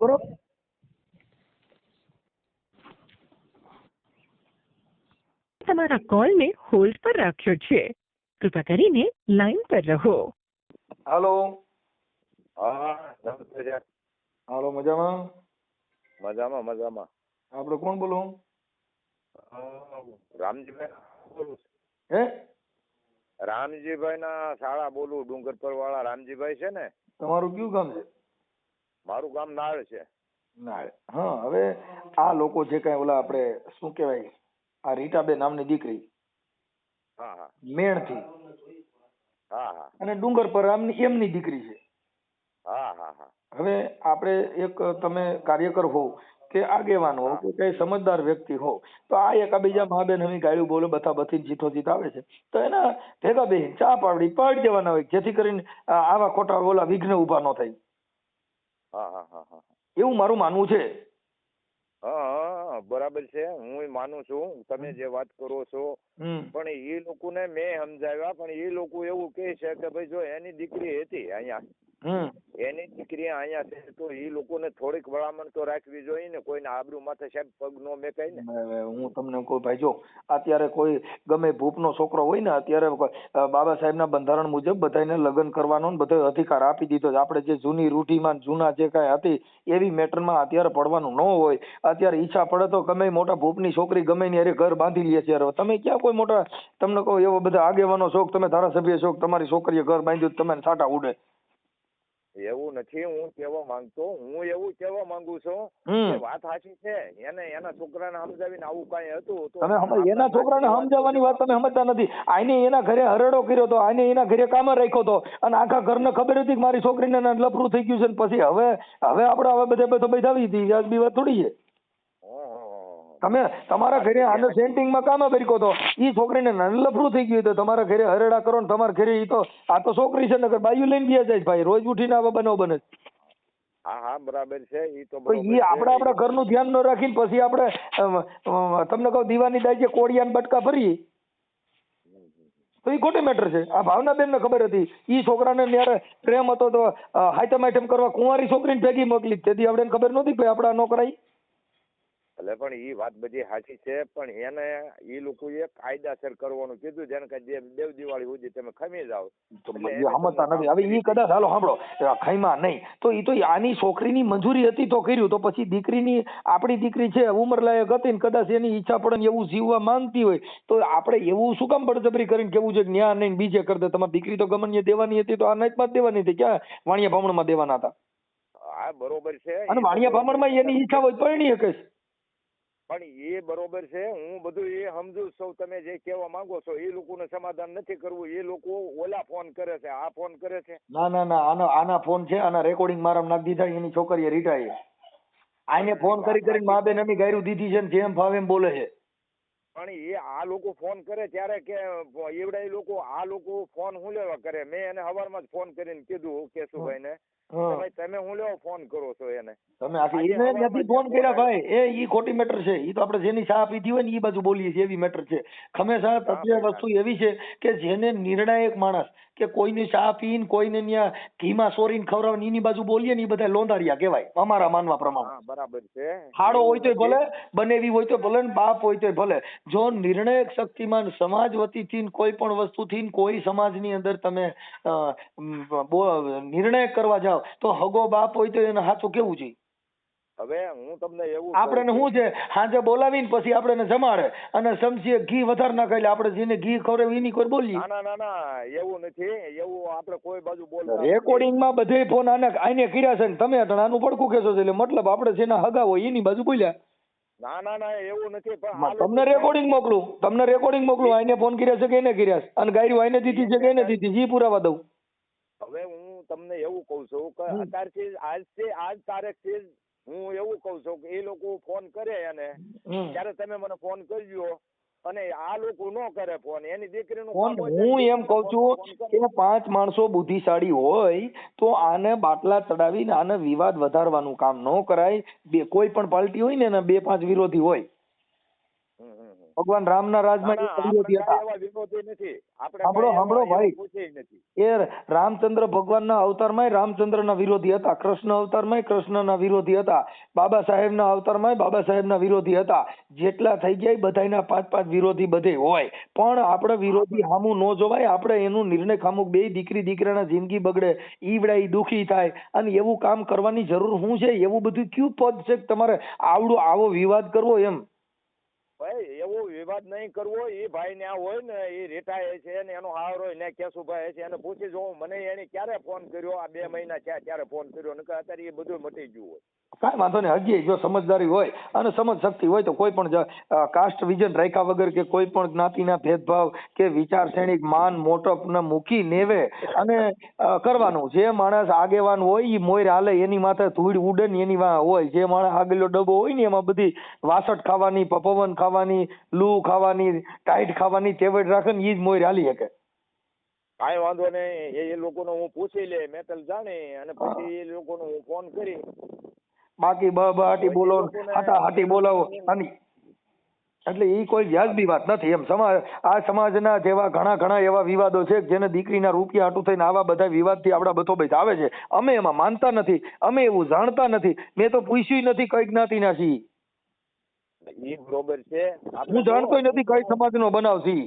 તમારા કોલને હોલ્ડ પર રાખ્યો છે, કૃપા કરીને લાઈન પર રહો. હાલો. હા, નમસ્તે. હાલો, મજામાં? મજામાં. આપણે કોણ બોલો? રામજીભાઈ બોલું. હે? રામજીભાઈ ના શાળા બોલું, ડુંગરપર વાળા રામજીભાઈ છે ને. તમારું કયું ગામ છે? મારું ગામ નાળ છે. નાળ. હા, હવે આ લોકો જે કઈ ઓલા આપણે શું કહેવાય, આ રીટાબેન નામની દીકરી મેણ થી, અને ડુંગર પર એમની દીકરી છે. હવે આપણે એક તમે કાર્યકર હોવ કે આગેવાન હો કે કઈ સમજદાર વ્યક્તિ હો, તો આ એકાબીજા મા બેન હવે ગાળ્યું બોલો બતા બથી જીતો જીત આવે છે, તો એના ભેગા બેન ચા પાડી દેવાના હોય, જેથી કરીને આવા ખોટા ઓલા વિઘ્ન ઉભા ન થાય. એવું મારું માનવું છે. હા, બરાબર છે, હું માનું છું તમે જે વાત કરો છો. પણ એ લોકોને મેં સમજાવ્યા, પણ એ લોકો એવું કહે છે કે ભાઈ જો એની દીકરી હતી અહીંયા, એની દીકરી અહીંયા છે, તો એ લોકોને થોડીક વળામણ તો રાખવી જોઈએ ને. કોઈને આબરૂ માથે સાહેબ પગ નો મેકાય ને. હું તમને કહું ભાઈ, જો અત્યારે કોઈ ગમે ભૂપનો છોકરો હોય ને, અત્યારે બાબા સાહેબના બંધારણ મુજબ બધાને લગ્ન કરવાનો બધો અધિકાર આપી દીધો છે. આપણે જે જૂની રૂઢીમાં જૂના જે કાંઈ હતી એવી મેટરમાં અત્યારે પડવાનું ન હોય. અત્યારે ઈચ્છા પડે તો ગમે મોટા ભૂપની છોકરી ગમે ની અરે ઘર બાંધી લે છે. તમે ક્યાં કોઈ મોટા, તમને કહો એવો બધા આગેવાનો શોખ, તમે ધારાસભ્ય શોખ, તમારી છોકરીએ ઘર બાંધ્યું તમે સાટા ઉડે. એવું નથી હું કહેવા માંગતો, હું એવું કહેવા માંગુ છું કે વાત સાચી છે, એને એના છોકરાને સમજાવીને આવું કઈ હતું તો તમે એના છોકરાને સમજાવવાની વાત તમે સમજતા નથી. આને એના ઘરે હરડો કર્યો તો, આને એના ઘરે કામ રાખ્યો તો, અને આખા ઘરને ખબર હતી કે મારી છોકરીને લફરું થઈ ગયું છે, પછી હવે આપણે બધે બેઠાવી હતી, વ્યાજબી વાત થોડી છે. તમે તમારા ઘરે આને સેન્ટિંગમાં કામ કર્યો તો, એ છોકરીને લફરું થઈ ગયું તો તમારા ઘરે હરડા કરો ને તમારા ઘરે આ તો છોકરી છે ને બાયું લઈને ગયા જાય ભાઈ, રોજ ઉઠીને આવા બનાવ બને. હા બરાબર છે. ઈ તો ઈ આપણા ઘરનું ધ્યાન ન રાખીને પછી આપણે તમને કહું દીવાની દાજે કોડિયાને બટકા ભરી તો એ ખોટી મેટર છે. આ ભાવનાબેન ને ખબર હતી, ઈ છોકરાને ત્યારે પ્રેમ હતો તો હાઈટમ આઈટમ કરવા કુંવારી છોકરીને ભેગી મોકલી, તેથી આપણે ખબર નહોતી કે આપડા નો કરાય. એટલે પણ ઈ વાત બધી સાચી છે, પણ એને ઈ લોકોએ કાયદાસર કરવાનું કીધું, જેને કે દેવ દિવાળી સુધી તમે ખમી જાવ. સમજતા નથી. હવે ઈ કદાચ હાલો સાંભળો ખઈમા નહીં તો ઈ તો આની છોકરીની મંજૂરી હતી તો કર્યું, તો પછી દીકરીની આપણી દીકરી છે ઉંમરલાયક હતી ને કદાચ એની ઈચ્છા પડે ને એવું જીવવા માંગતી હોય તો આપણે એવું શું કામ બળજબરી કરીને કેવું છે કે ન્યા નહીં બીજે કરી દે. તમારી દીકરી તો ગમનીએ દેવાની હતી તો આ નાઈટમાં જ દેવાની હતી, ક્યાં વાણિયા ભામણમાં દેવાના હતા? હા બરોબર છે. અને વાણિયા ભામણમાં એની ઈચ્છા હોય પરણી શકે છે. પણ એ બરોબર છે, હું બધું એ સમજુ છું. તમે જે કહેવા માંગો છો એ લોકોને સમાધાન નથી કરવું, એ લોકો ઓલા ફોન કરે છે, આ ફોન કરે છે. ના આના ફોન છે, આના રેકોર્ડિંગ મારા નાખી દીધા, એની છોકરીએ રીટાય આને ફોન કરીને મા બેન અમે ગાયરું દીધી છે ને જેમ ફાવે એમ બોલે છે. પણ એ આ લોકો ફોન કરે ત્યારે કે એવડા લોકો આ લોકો ફોન હું લેવા કરે. મેં એને સવારમાં જ ફોન કરીને કીધું કેશુભાઈ ને, તમે હું લેવા ફોન કરો છો એને? તમે નથી ફોન કર્યા ભાઈ, ઈ ખોટી મેટર છે. ઈ તો આપણે જેની ચા પીધી હોય ને ઈ બાજુ બોલીએ છીએ, એવી મેટર છે. હંમેશા તથ્ય વસ્તુ એવી છે કે જેને નિર્ણાયક માણસ કે કોઈની ચા પીને કોઈને ત્યાં ઘીમાં સોરીને ખવડાવે એની બાજુ બોલીએ ને એ બધા લોંધારિયા કહેવાય અમારા માનવા પ્રમાણે. બરાબર છે. હાડો હોય તો ભલે, બનેવી હોય તો ભલે, બાપ હોય તો ભલે. જો નિર્ણાયક શક્તિમાન સમાજ વતીથી કોઈ પણ વસ્તુથી કોઈ સમાજની અંદર તમે નિર્ણય કરવા જાવ તો હગો બાપ હોય તો એને સાચું કેવું જોઈએ. હવે હું તમને એવું આપણે શું છે સાંજે બોલાવીને પછી આપણે જમાડે અને સમજીએ ઘી વધારે ના ખાઈ આપણે જેને ઘી ખવડાવે એની કોઈ બોલીએ. ના એવું નથી, એવું આપણે કોઈ બાજુ બોલતા. રેકોર્ડિંગમાં બધે ફોન આને કર્યા છે ને તમે આનું પડખું કહેશો એટલે મતલબ આપણે જેના હગા હોય એની બાજુ બોલ્યા. ના એવું નથી. તમને રેકોર્ડિંગ મોકલું આને ફોન કર્યા છે કે એને કર્યા છે અને ગાયરું આને દીધી છે કે એને દીધી, જી પુરાવા દઉં. હવે હું તમને એવું કઉ છું કે અત્યારથી આજ તારીખથી હું એવું કઉ છું કે એ લોકો ફોન કરે એને ત્યારે તમે મને ફોન કરજો, અને આ લોકો નો કરે ફોન, એની દીકરીનો ફોન. હું એમ કઉ છું કે 5 માણસો બુદ્ધિશાળી હોય તો આને બાટલા ચડાવીને આને વિવાદ વધારવાનું કામ ન કરાય. કોઈ પણ પાર્ટી હોય ને એના 2-5 વિરોધી હોય. ભગવાન રામના રાજમાં વિરોધી હતા. સાંભળો ભાઈ, એ રામચંદ્ર ભગવાનના અવતારમાં રામચંદ્રના વિરોધી હતા, કૃષ્ણ અવતારમાં કૃષ્ણના વિરોધી હતા, બાબા સાહેબના અવતારમાં બાબા સાહેબના વિરોધી હતા. જેટલા થઈ ગયા બધાના 5-5 વિરોધી બધે હોય, પણ આપણે વિરોધી સામું ન જોવાય. આપણે એનું નિર્ણય ખામું બે દીકરી દીકરાના જિંદગી બગડે ઈવડા ઈ દુખી થાય અને એવું કામ કરવાની જરૂર શું છે? એવું બધું કયું પદ છે તમારે આવો વિવાદ કરવો? એમ ભાઈ એવો વિવાદ નહીં કરવો. એ ભાઈ ને હોય ને એ રિટાયર છે ને એનો હાર હોય ને કેશુભાઈ છે એને પૂછી જો મને એને ક્યારે ફોન કર્યો, આ 2 મહિના થયા ત્યારે ફોન કર્યો, ને અત્યારે એ બધું મટી ગયું હોય. કાંઈ વાંધો નહીં. હજી જો સમજદારી હોય અને સમજ શક્તિ હોય તો કોઈ પણ કાસ્ટ વિઝન રાખ્યા વગર કે કોઈ પણ જ્ઞાતિના ભેદભાવ કે વિચારશ્રેણી માન મોટપ ને મૂકી નેવે અને કરવાનું. જે માણસ આગેવાન હોય એ મોર હાલે, એની માથે ધૂળ ઉડે ને એની હોય. જે માણસ આગળનો ડબ્બો હોય ને એમાં બધી વાસટ ખાવાની, પવન ખાવાની, લૂ ખાવાની, ટાઈટ ખાવાની ટેવડ રાખે ને એ જ મોર હાલી શકે. કાંઈ વાંધો નહીં. એ લોકોને હું પૂછી લે મેટલ જાણી અને પછી એ લોકોને હું ફોન કરી. બાકી બહાટી બોલો, હાટી બોલાવો એટલે એ કોઈ વ્યાજબી વાત નથી. એમ આ સમાજના જેવા ઘણા એવા વિવાદો છે જેને દીકરીના રૂપિયા હાટું થઈને આવા બધા વિવાદથી આપણા બધો આવે છે. અમે એમાં માનતા નથી, અમે એવું જાણતા નથી. મેં તો પૂછ્યું નથી કઈ જ્ઞાતિના છીએ. બરોબર છે. હું જાણતો નથી કઈ સમાજનો બનાવ છે.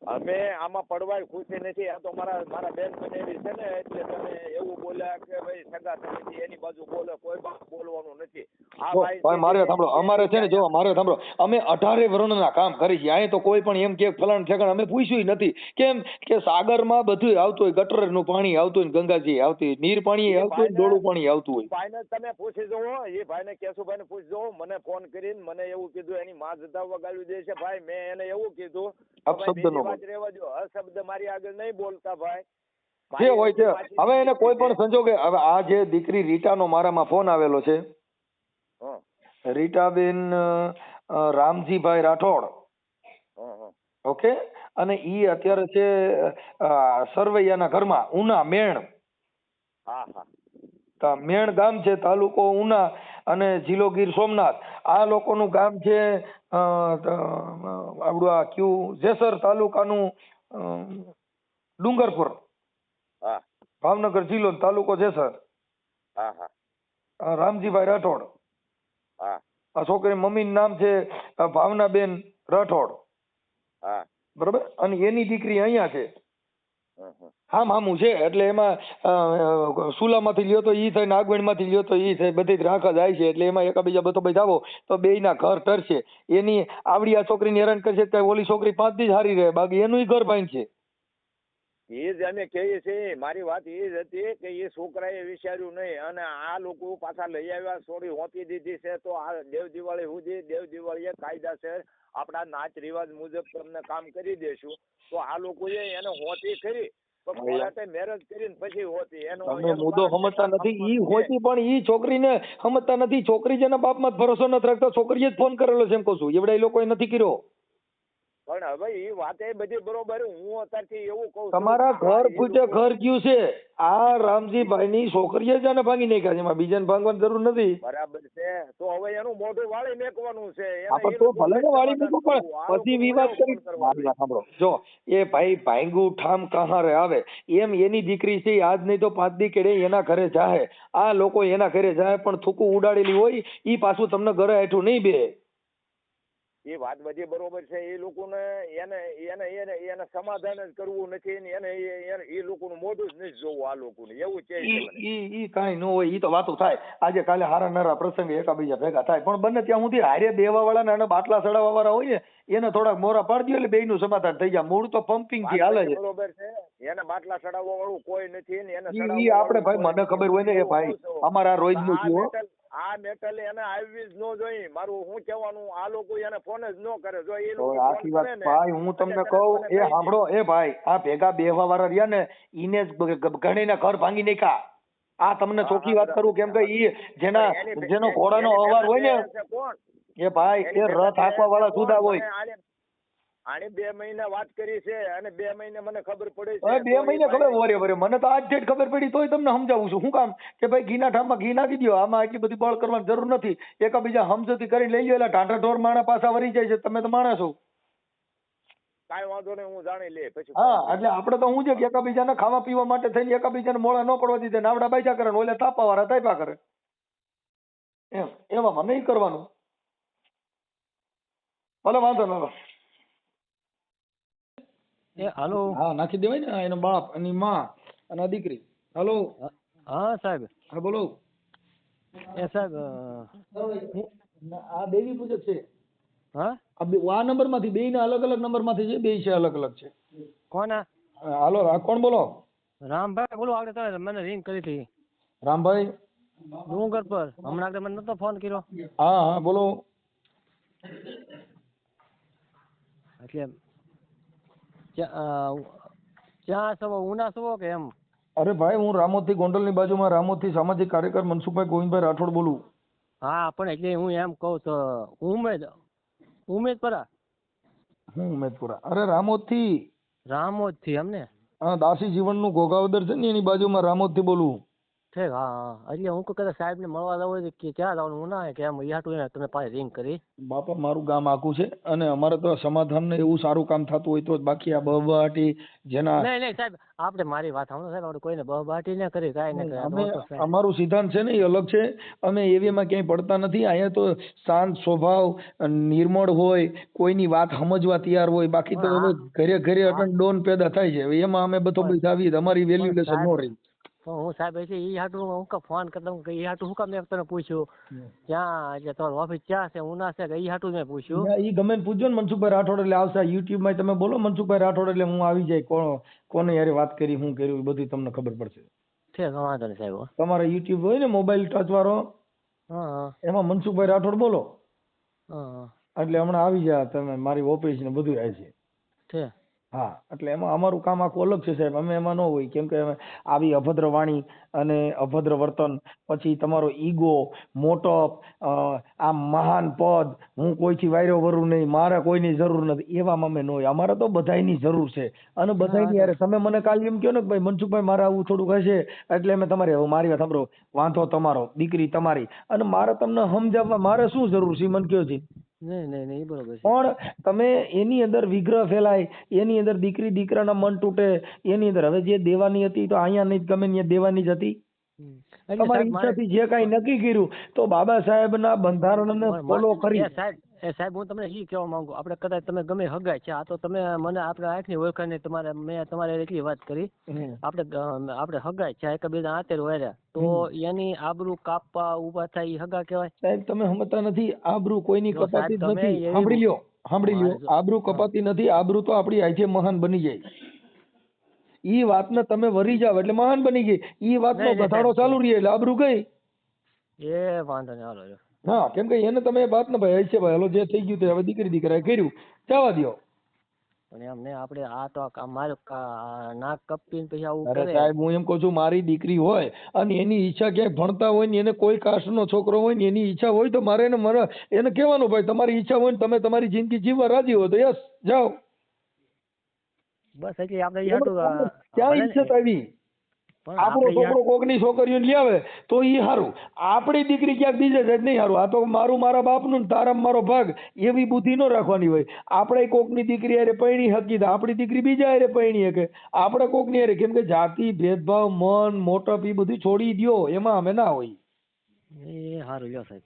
અમે આમાં પડવાય ખુશી નથી. આ તો મારા બેન બનેવી છે ને, એટલે તમે એવું બોલ્યા કે ભાઈ સગા સમિતિ એની બાજુ બોલે, કોઈ બોલવાનું નથી. આ ભાઈ મારે સાંભળો, અમારે છે ને, જો મારે સાંભળો, અમે 18 વર્ષના કામ કરી છીએ. અહીં તો કોઈ પણ એમ કે ફલાણ ઠેકાણ અમે પૂછ્યું નથી. કેમ કે સાગરમાં બધું આવતું હોય, ગટરનું પાણી આવતું હોય, ગંગાજી આવતી હોય, નીર પાણી આવતું હોય, ડોળું પાણી આવતું હોય. ભાઈને તમે પૂછી જોવો, એ ભાઈને કેશુભાઈને પૂછી જોવો. મને ફોન કરીને મને એવું કીધું એની માં જતા વગાડવી દે છે. ભાઈ મેં એને એવું કીધું રેવા દો, અશબ્દ મારી આગળ નહીં બોલતા ભાઈ. જે હોય છે. હવે એને કોઈ પણ સંજોગે, હવે આ જે દીકરી રીટાનો મારામાં ફોન આવેલો છે, રીટાબેન રામજીભાઈ રાઠોડ, ઓકે, અને ઈ અત્યારે છે સરવૈયાના ઘરમાં, ઉના મેણ. મેણ ગામ છે, તાલુકો ઉના અને જિલ્લો ગીર સોમનાથ. આ લોકોનું ગામ છે આપણું આ કયું જેસર તાલુકાનું ડુંગરપુર, ભાવનગર જિલ્લો, તાલુકો જેસર. રામજીભાઈ રાઠોડ. આ છોકરી મમ્મીનું નામ છે ભાવનાબેન રાઠોડ, બરોબર. અને એની દીકરી અહીંયા છે. હા મામું છે, એટલે એમાં સુલામાંથી લ્યો તો ઈ થાય, નાગવણમાંથી લ્યો તો ઈ થાય, બધી જ રાખા જાય છે. એટલે એમાં એકાબીજા બધો ભાઈ જાવો તો બેયના ઘર ટરશે. એની આવડી આ છોકરીને હેરાન કરશે તો ઓલી છોકરી 5 દી સારી રહે, બાકી એનું ઘર ભાંગ છે. એ જ અમે કહીએ છીએ. મારી વાત એ જ હતી કે એ છોકરાએ વિચાર્યું નહીં, અને આ લોકો પાછા લઈ આવ્યા, છોડી હોંપી દીધી છે. તો આ દેવ દિવાળી સુધી, દેવ દિવાળીએ કાયદાસર આપણા નાચ રિવાજ મુજબ તમને કામ કરી દેશું. તો આ લોકોએ એને હોતી કરી, મેરેજ કરીને પછી હોતી. તમે મુદ્દો સમજતા નથી. ઈ હોતી પણ ઈ છોકરીને સમજતા નથી. છોકરી જેના બાપમાં ભરોસો નથી રાખતા, છોકરીએ જ ફોન કરેલો છે એમ કહું છું. એવડા એ લોકોએ નથી કર્યો. પણ હવે એ વાત એ બધી બરોબર. હું અત્યારથી એવું કહું, તમારા ઘર પૂછે ઘર ગયું છે. આ રામજીભાઈ ની છોકરીએ જ આને ભાંગી નાખ્યા છે, એમાં બીજાને ભાંગવાની જરૂર નથી. બરાબર છે. તો હવે એનું મોઢું વાળી મેકવાનું છે. તો ભલે ને વાળી મેકો, પણ પછી વિવાદ કરી. સાંભળો, જો એ ભાઈ ભાંગું ઠામ કહારે આવે એમ એની દીકરી છે, આજ નહીં તો 5 દી કેડે એના ઘરે જાહે. આ લોકો એના ઘરે જાય પણ થૂકું ઉડાડેલી હોય, ઈ પાછું તમને ઘરે હેઠું નહીં બે. એ વાત બધી બરોબર છે. એ લોકોને એને સમાધાન જ કરવું નથી, એને એ લોકોનું મોઢું જ નથી જોવું. આ લોકોને એવું છે. ઈ કાંઈ ન હોય, ઈ તો વાતો થાય. આજે કાલે હારા નારા પ્રસંગે એકાબીજા ભેગા થાય, પણ બંને ત્યાં સુધી હારે બેવા વાળા ને બાટલા ચડાવવા વાળા હોય ને એને થોડાક મોરા પાડી દો એટલે બેયનું સમાધાન થઈ જાય. મૂળ તો પમ્પિંગ થી હાલે છે. બરોબર છે. એને બાટલા ચડાવવા વાળું કોઈ નથી ને એને ઈ આપણે ભાઈ મને ખબર હોય ને એ ભાઈ અમારા રોજનું થયું. આ મેટલ એને આવી જ ન જોઈ. મારું હું કહેવાનું, આ લોકો એને ફોન જ ન કરે. જો એ લોકો આખી વાત ભાઈ હું તમને કહું, એ સાંભળો, એ ભાઈ આ ભેગા બેહવા વાળા રહ્યા ને ઈને ઘણીના ઘર ભાંગી નાખ્યા. આ તમને ચોખ્ખી વાત કરું, કેમ કે ઈ જેનો ઘોડાનો અવાજ હોય ને એ ભાઈ એ રથ હાંકવા વાળા જુદા હોય. આને 2 મહિના વાત કરી છે, અને 2 મહિને મને ખબર પડી છે. 2 મહિને ખબર વરે મને તો આજ ડેટ ખબર પડી, તોય તમને સમજાવું છું. શું કામ કે ભાઈ ઘીના ઠામમાં ઘી નાખી દો, આમાં એટલી બધી બળ કરવાની જરૂર નથી. એકાબીજા સમજૂતી કરીને લઈ લો, એટલે ઢાંઢા ઢોર માણા પાછા વરી જાય છે. તમે તો માણસ છો. કાંઈ વાંધો નહીં, હું જાણી લે પછી. હા, એટલે આપણે તો હું છે કે એકાબીજાને ખાવા પીવા માટે થઈને એકાબીજાને મોડા ન પડવા દીધે, નાવડા બાજા કરે, ઓલે તાપા વાળા તાપા કરે. એમ એવામાં નહીં કરવાનું. ભલે વાંધો ન. હાલો. હા, નાખી દેવાય ને એનો બાપ, એની માં અને દીકરી. હાલો. હા સાહેબ. હા બોલો. એ સાહેબ આ દેવી પૂજક છે. હા, આ નંબર માંથી બે ના અલગ અલગ નંબર માંથી છે, બે છે અલગ અલગ છે. કોના? હાલો, કોણ બોલો? રામભાઈ બોલો. આગળ તમે મને રિંગ કરી હતી. રામભાઈ ડુંગર પર હમણાં આગળ મને નતો ફોન કર્યો. હા હા બોલો. એટલે ક્યાં છો? ઉના છો કે એમ? અરે ભાઈ હું રામોદ થી ગોંડલ ની બાજુમાં રામોદ થી સામાજિક કાર્યકર મનસુખભાઈ ગોવિંદભાઈ રાઠોડ બોલું. હા, પણ એટલે હું એમ કહું તો ઉમેદપરા. હું ઉમેદપુરા? અરે રામોદ થી એમને? હા, દાસી જીવન નું ઘોઘાવદર છે ને એની બાજુમાં રામોદ થી બોલું. ઠીક હા હા એટલે હું કદાચ સાહેબ ને મળવા જવું હોય કે ક્યાં જવાનું હું ના કે આમ ઈ હાટું તમે પાસે રિંગ કરી બાપા મારું ગામ આખું છે અને અમારે તો સમાધાન ને એવું સારું કામ થતું હોય તો જ, બાકી આ બહબાટી જેના નહીં સાહેબ આપણે મારી વાત સાંભળો સાહેબ આપણે કોઈને બહબાટી ના કરી કાંઈ ના અમે કરી અમારું સિદ્ધાંત છે ને એ અલગ છે. અમે એવીમાં ક્યાંય પડતા નથી. અહીંયા તો શાંત સ્વભાવ નિર્મળ હોય, કોઈની વાત સમજવા તૈયાર હોય. બાકી તો હવે ઘરે ઘરે અટન ડોન પેદા થાય છે એમાં અમે બધો આવી અમારી વેલ્યુલેશન નો રહી. હું સાહેબ ઈ હાટું હું ફોન કરતા હું ઈ હાટું શું કામ મેં તને પૂછ્યું ક્યાં એટલે તમારી ઓફિસ ક્યાં છે ઉના છે ઈ હાટું મેં પૂછ્યું. ઈ ગમે પૂછજો ને મનસુખભાઈ રાઠોડ એટલે આવશે. યુટ્યુબ માં તમે બોલો મનસુખભાઈ રાઠોડ એટલે હું આવી જાય. કોને યાર વાત કરી શું કર્યું બધું તમને ખબર પડશે. ઠીક વાંધો નહીં સાહેબ. તમારે યુટ્યુબ હોય ને મોબાઈલ ટચ વાળો એમાં મનસુખભાઈ રાઠોડ બોલો એટલે હમણાં આવી જાય તમે. મારી ઓફિસ ને બધું આવે છે. હા એટલે એમાં અમારું કામ આખું અલગ છે સાહેબ. અમે એમાં ન હોય કેમ કે આવી અભદ્ર વાણી અને અભદ્ર વર્તન, પછી તમારો ઈગો, મોટપ, આ મહાન પદ, હું કોઈથી વાયરો વરું નહીં, મારે કોઈની જરૂર નથી, એવામાં અમે ન હોય. અમારે તો બધાયની જરૂર છે અને બધાયની યાર તમે મને કાલ એમ કહો ને કે ભાઈ મનસુખભાઈ મારે આવું થોડુંક હશે એટલે અમે તમારે મારી વાત સાંભળો, વાંધો તમારો, દીકરી તમારી, અને મારે તમને સમજાવવા મારે શું જરૂર છે મને કહો છે. નહીં બરોબર. પણ તમે એની અંદર વિગ્રહ ફેલાય, એની અંદર દીકરી દીકરાના મન તૂટે, એની અંદર હવે જે દેવાની હતી તો અહીંયા નહીં ગમે ત્યાં દેવાની જ હતી. તમારી ઈચ્છાથી જે કાંઈ નક્કી કર્યું તો બાબા સાહેબના બંધારણને ફોલો કરી. સાહેબ હું તમને એ કહેવા માંગુ, આપણે કદાચ તમે ગમે હગાય છે આ તો તમે મને આપણે આંખની ઓળખાણ તમારે મેં તમારે એટલી વાત કરી આપણે હગાય છે એકબીજા આતેર વાર્યા તો એની આબરૂ કાપવા ઉભા થાય એ હગા કહેવાય. સાહેબ તમે સમજતા નથી, આબરૂ કોઈની કપાતી જ નથી. સાંભળી લ્યો, આબરૂ કપાતી નથી. આબરૂ તો આપણી આંખે મહાન બની જાય. ઈ વાતને તમે વરી જાવ એટલે મહાન બની ગઈ. ઈ વાતનો ઘટાડો ચાલુ રહે એટલે આબરૂ ગઈ. એ વાંધો નહીં હાલો. હા કેમ કે એને તમે વાત ને ભાઈ છે ભાઈ હાલો જે થઈ ગયું તે હવે દીકરી દીકરાએ કર્યું જવા દો. પણ એમ ને આપણે આ તો મારું નાક કપીને પછી આવું કરે. સાહેબ હું એમ કહું છું મારી દીકરી હોય અને એની ઈચ્છા ક્યાંક ભણતા હોય ને એને કોઈ કાસ્ટનો છોકરો હોય ને એની ઈચ્છા હોય તો મારે એને કહેવાનું ભાઈ તમારી ઈચ્છા હોય ને તમે તમારી જિંદગી જીવવા રાજી હોય તો યસ જાઓ. બસ એટલે આપણે ક્યાં ઈચ્છા આવી આપણો છોકરો કોકની છોકરીઓને લઈ આવે તો ઈ સારું, આપણી દીકરી ક્યાંક બીજે જાય નહીં સારું. આ તો મારું મારા બાપનું ને તારા મારો ભાગ એવી બુદ્ધિ ન રાખવાની હોય. આપણે કોકની દીકરી હારે પરણી શકી તો આપણી દીકરી બીજા હારે પરણી શકે. આપણે કોકની હારે કેમ કે જાતિ ભેદભાવ મન મોટપ એ બધું છોડી દો એમાં અમે ના હોય. એ સારું લ્યો સાહેબ.